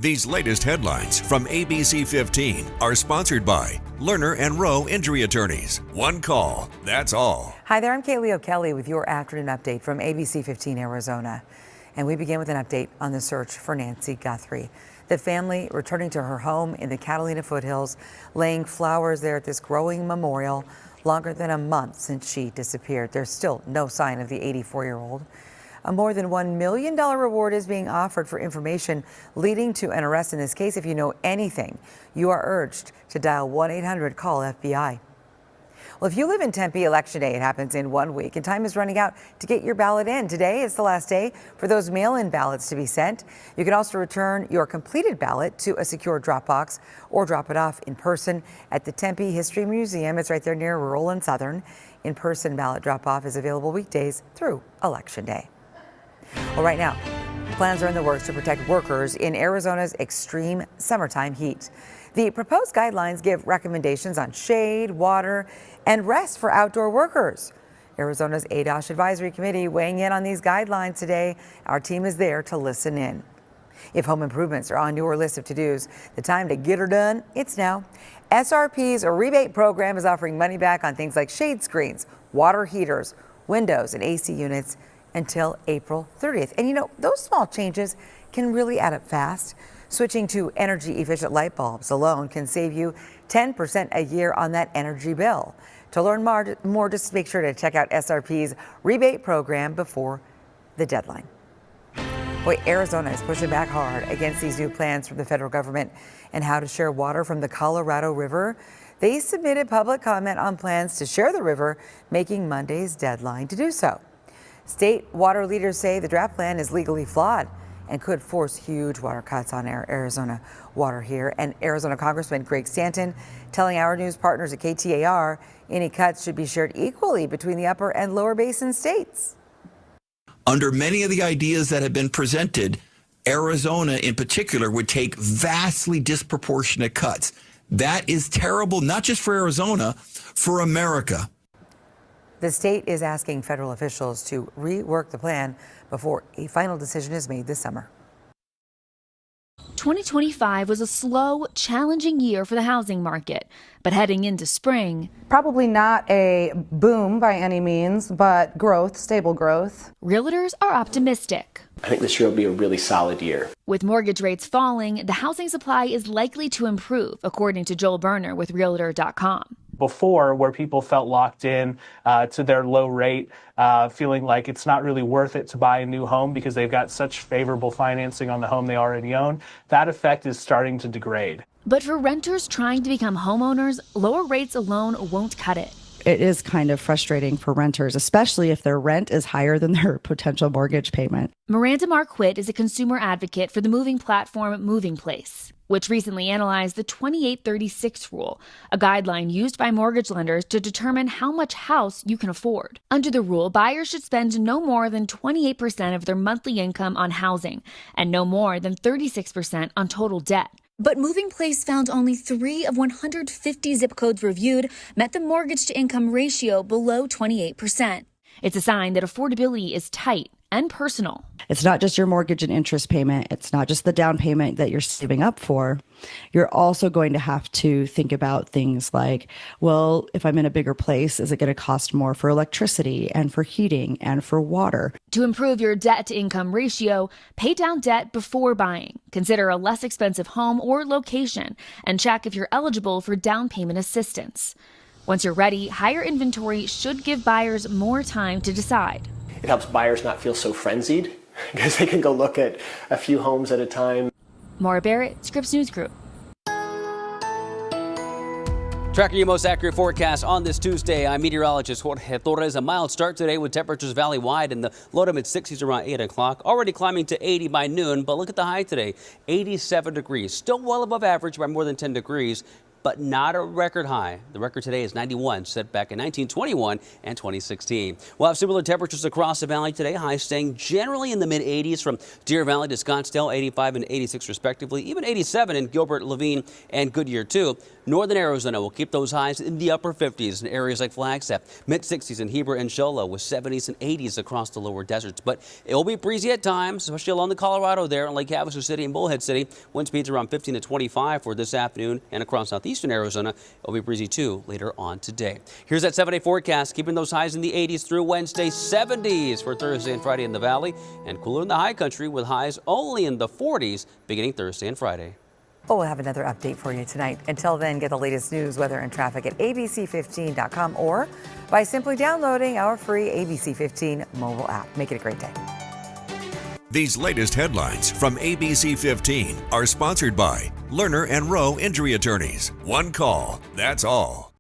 These latest headlines from ABC15 are sponsored by Lerner and Rowe Injury Attorneys. One call, that's all. Hi there, I'm Kaylee O'Kelly with your afternoon update from ABC15 Arizona. And we begin with an update on the search for Nancy Guthrie. The family returning to her home in the Catalina foothills, laying flowers there at this growing memorial longer than a month since she disappeared. There's still no sign of the 84-year-old. A more than $1 million reward is being offered for information leading to an arrest in this case. If you know anything, you are urged to dial 1-800-CALL-FBI. Well, if you live in Tempe, Election Day, it happens in 1 week, and time is running out to get your ballot in. Today is the last day for those mail-in ballots to be sent. You can also return your completed ballot to a secure drop box or drop it off in person at the Tempe History Museum. It's right there near Rural and Southern. In-person ballot drop-off is available weekdays through Election Day. Well, right now, plans are in the works to protect workers in Arizona's extreme summertime heat. The proposed guidelines give recommendations on shade, water, and rest for outdoor workers. Arizona's ADOSH Advisory Committee weighing in on these guidelines today. Our team is there to listen in. If home improvements are on your list of to-dos, the time to get her done, it's now. SRP's rebate program is offering money back on things like shade screens, water heaters, windows, and AC units until April 30th. And you know, those small changes can really add up fast. Switching to energy efficient light bulbs alone can save you 10% a year on that energy bill. To learn more, just make sure to check out SRP's rebate program before the deadline. Boy, Arizona is pushing back hard against these new plans from the federal government and how to share water from the Colorado River. They submitted public comment on plans to share the river, making Monday's deadline to do so. State water leaders say the draft plan is legally flawed and could force huge water cuts on Arizona water here. And Arizona Congressman Greg Stanton telling our news partners at KTAR any cuts should be shared equally between the upper and lower basin states. Under many of the ideas that have been presented, Arizona in particular would take vastly disproportionate cuts. That is terrible, not just for Arizona, for America. The state is asking federal officials to rework the plan before a final decision is made this summer. 2025 was a slow, challenging year for the housing market, but heading into spring, probably not a boom by any means, but growth, stable growth. Realtors are optimistic. I think this year will be a really solid year. With mortgage rates falling, the housing supply is likely to improve, according to Joel Berner with Realtor.com. Before, where people felt locked in to their low rate, feeling like it's not really worth it to buy a new home because they've got such favorable financing on the home they already own, that effect is starting to degrade. But for renters trying to become homeowners, lower rates alone won't cut it. It is kind of frustrating for renters, especially if their rent is higher than their potential mortgage payment. Miranda Marquette is a consumer advocate for the moving platform Moving Place, which recently analyzed the 2836 rule, a guideline used by mortgage lenders to determine how much house you can afford. Under the rule, buyers should spend no more than 28% of their monthly income on housing and no more than 36% on total debt. But Moving Place found only 3 of 150 zip codes reviewed met the mortgage-to-income ratio below 28%. It's a sign that affordability is tight and personal. It's not just your mortgage and interest payment. It's not just the down payment that you're saving up for. You're also going to have to think about things like, well, if I'm in a bigger place, is it going to cost more for electricity and for heating and for water? To improve your debt-to-income ratio, pay down debt before buying. Consider a less expensive home or location and check if you're eligible for down payment assistance. Once you're ready, higher inventory should give buyers more time to decide. It helps buyers not feel so frenzied because they can go look at a few homes at a time. Maura Barrett, Scripps News Group. Tracking your most accurate forecast on this Tuesday, I'm meteorologist Jorge Torres. A mild start today with temperatures valley-wide in the low to mid-60s around 8 o'clock. Already climbing to 80 by noon, but look at the high today, 87 degrees. Still well above average by more than 10 degrees. but not a record high. The record today is 91, set back in 1921 and 2016. We'll have similar temperatures across the valley today, highs staying generally in the mid-80s from Deer Valley to Scottsdale, 85 and 86 respectively, even 87 in Gilbert, Lavine, and Goodyear too. Northern Arizona will keep those highs in the upper 50s in areas like Flagstaff, mid-60s in Heber and Show Low, with 70s and 80s across the lower deserts. But it will be breezy at times, especially along the Colorado there in Lake Havasu City and Bullhead City. Wind speeds around 15 to 25 for this afternoon, and across southeastern Arizona, it will be breezy too later on today. Here's that 7-day forecast, keeping those highs in the 80s through Wednesday, 70s for Thursday and Friday in the valley, and cooler in the high country with highs only in the 40s beginning Thursday and Friday. Well, we'll have another update for you tonight. Until then, get the latest news, weather, and traffic at abc15.com or by simply downloading our free ABC15 mobile app. Make it a great day. These latest headlines from ABC15 are sponsored by Lerner and Rowe Injury Attorneys. One call, that's all.